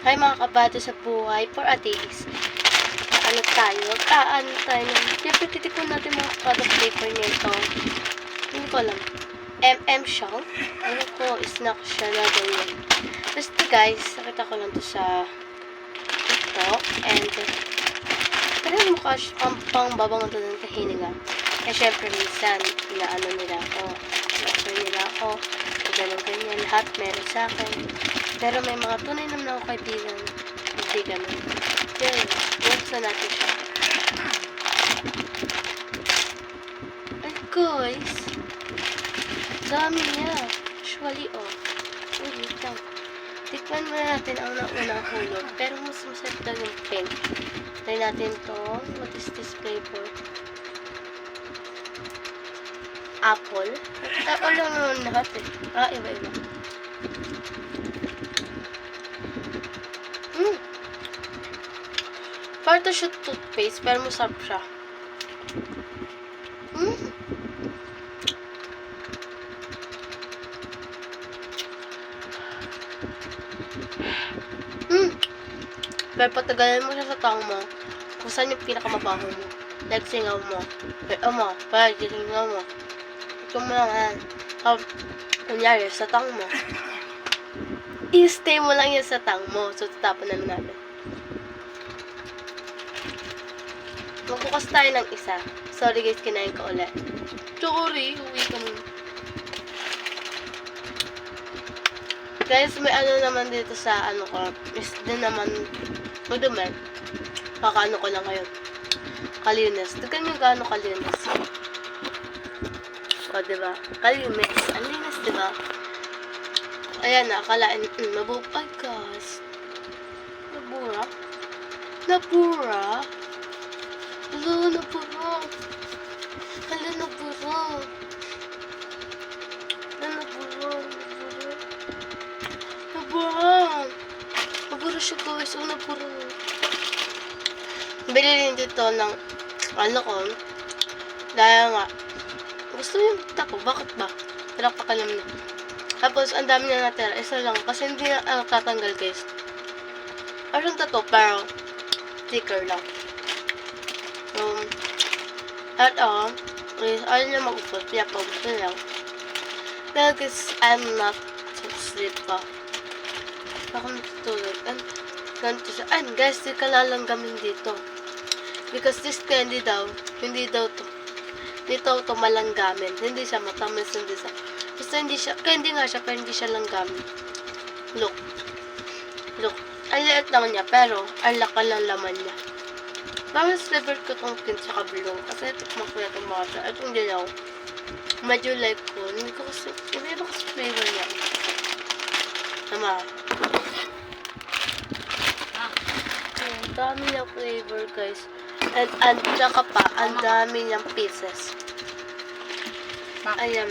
Hi mga kabado sa buhay for a days. Ano tayo? Ano tayo? Siyempre titikman natin mga product flavor nito. Hindi ko alam. Shell. Ano ko, snack siya na ganyan. Basta guys, nakita ko lang to sa TikTok. And parang mukha siya pang babangon to ng kahininga. Eh syempre minsan, inaano nila ako. Inaoffer nila ako. Ganyan. Lahat meron sa akin. Pero may mga tunay naman ako kaibigan. Hindi ganun. Yun. Buksan natin siya. Ay guys. Dami niya. Usually wait lang. Tikman mo natin ang naunang hulog. Pero mas masarap daw yung pink. Try natin to. What is this flavor? Apple. Apple lang naman lahat eh. Iba-iba. Parto siya toothpaste, pero masarap siya. Pero patagalan mo siya sa tang mo, kung saan yung pinakamabaho mo. Like, singaw mo. Singaw mo. Ito mo lang, kunyari, sa tang mo. I-stay mo lang yan sa tang mo. So, tatapon na natin. Magbukas tayo ng isa. Sorry guys, kinain ko ulit. Sorry, uwi ka muna. Guys, may ano naman dito sa ano ko. Is din naman, madumi. Kakaano ko lang ngayon. Kalinis. Tignan nyo gaano kalinis. O, diba? Kalinis. Ang linis, diba? Ayan na, akalain, mabupay guys. Nabura? Hala, nabura. Nabura siya guys. Nabura. Bili din dito ng ano ko. Dahil nga, gusto yung tapo. Bakit ba? Pinakpakalam na. Tapos, ang dami na natira. Isa lang. Kasi hindi na tatanggal guys. Parang tato, pero sticker lang. Ayaw niya mag-upot. Kaya pag-upot lang. Dahil guys, I'm not sleep pa. Baka matutulog. Ganito siya. Guys, di ka lalanggamin dito. Because this candy daw, hindi daw to malanggamin. Hindi siya matamis, hindi siya. Basta hindi siya, candy nga siya, pero hindi siya langgamin. Look. Ang liit naman niya, pero ang laka lang laman niya. Mas flavor ko tong pink sa blue. Kasi tikman ko na itong mga siya. Itong dilaw. Medyo like ko. Hindi ko kasi, iba kasi flavor niya. Tama. Ang dami niyang flavor guys. And saka pa, ang dami niyang pieces. Ayan.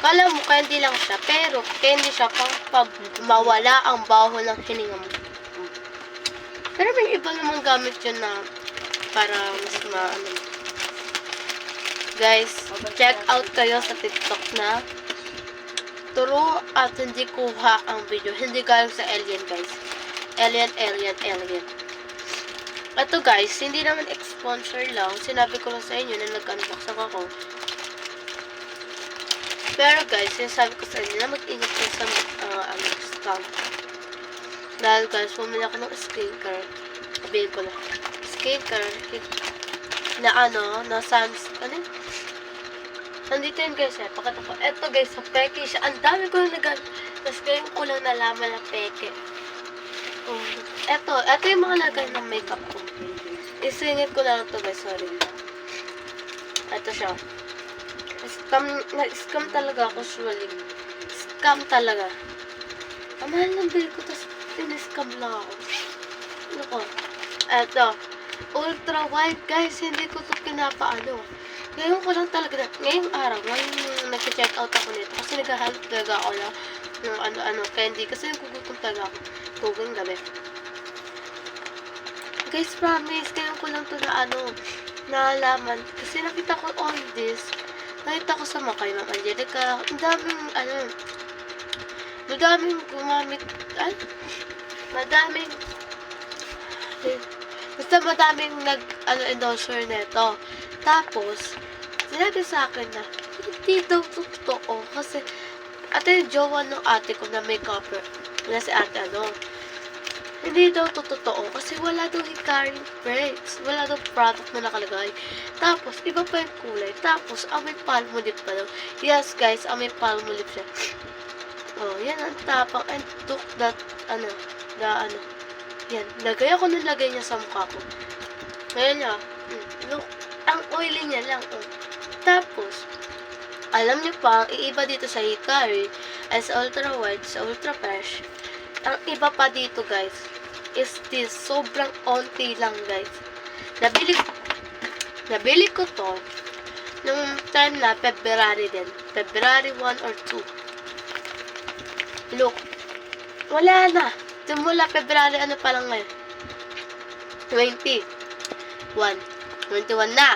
Kala mo, candy lang siya. Pero, candy siya pag mawala ang baho ng hininga mo. Pero may iba namang gamit yun na para mas Guys, check out kayo sa TikTok na true at hindi kuha ang video. Hindi galing sa alien guys. Alien. Ito guys, hindi naman sponsor lang. Sinabi ko lang sa inyo na nag-unbox ako. Pero guys, sinasabi ko sa inyo na mag-ingat kayo sa scam. Dahil guys, pumili ako ng skincare. Sabihin ko na. Skincare. Na na nandito yun guys pakita ko. Eto guys, sa peke siya. Ang dami ko na tapos ngayon ko lang nalaman na peke. Eto yung mga lagay ng makeup ko. Isingit ko lang ito guys, sorry. Eto siya. Na-scam talaga ako usually. Scam talaga. Ang mahal ng bill ko, tapos in-scam lang ako. Ano ko? Eto. Ultra white guys, hindi ko ito pinapaano. Ngayon ko lang talaga, ngayong araw, ngayon nag-check out ako nito. Kasi naghahalap talaga ako ng candy. Kasi nagugutom talaga ako. Tugang gabi. Guys, promise, ngayon ko lang ito naalaman. Kasi nakita ko all this. Nakita ko sa Makay, Ma'am Angelica. Ang daming, madaming gumamit. Madaming, basta madaming endorser nito. Tapos, sinabi sa akin na, hindi daw totoo. Kasi, yung jowa ng ate ko na may copper, na si ate hindi daw totoo. Kasi wala daw carrying breaks. Wala daw product na nakalagay. Tapos, iba pa yung kulay. Tapos, amoy palmolive pa daw. Yes, guys, amoy palmolive siya. Oh, yan ang tapang. And took that, yan. Lagay ako ng lagay niya sa mukha ko. Ngayon niya, look, ang oily niya lang, oh. Tapos, alam niyo pa, ang iiba dito sa Hikari, as ultra white, sa ultra fresh, ang iba pa dito, guys, is this, sobrang onti lang, guys. Nabili ko to, nung time na, February din. February 1 or 2. Look, wala na. Simula February, pa lang ngayon? 21 na.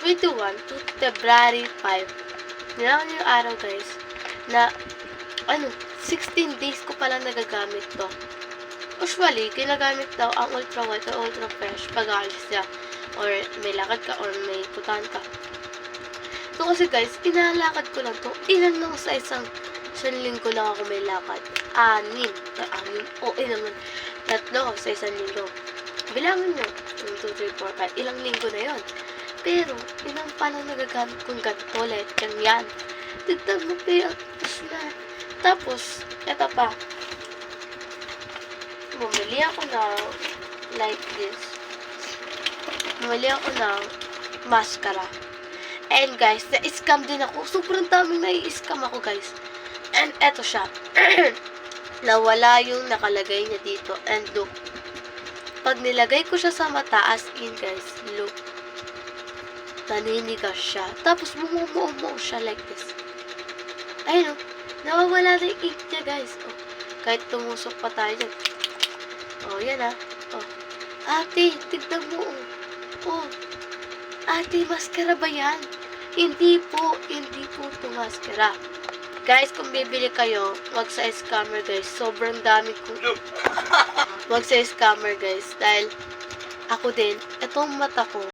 21 to February 5. Nilawan yung araw, guys, na, 16 days ko palang nagagamit to. Usually, ginagamit daw ang ultra white o ultra fresh pag aalis siya. Or may lakad ka, or may putan ka. So, kasi guys, inalakad ko lang to. Ilan lang sa isang linggo lang ako may lakad. 6. Naman. 3 sa isang linggo. Bilangin nyo. 1, 2, 3, 4, 5. Ilang linggo na yon. Pero, ilang palang nagagamit kong ganito ulit. Yan. Tignan mo pa yung na. Tapos, eto pa. Bumili ako na like this. Bumili ako ng mascara. And guys, na-scam din ako. Sobrang daming nai-scam ako, guys. And eto siya. Nawala yung nakalagay niya dito. And look. Pag nilagay ko siya sa mata, as in, guys, look. Naninigas siya. Tapos, bumumo siya like this. Ayun, nawawala na yung ink niya, guys. Oh, kahit tumusok pa tayo dyan. Oh, yan Oh. Ate, tignan mo. Oh. Ate, maskara ba yan? Hindi po ito maskara. Guys, kung bibili kayo, wag sa scammer, guys. Sobrang dami kong wag sa scammer, guys. Dahil ako din, itong mata ko,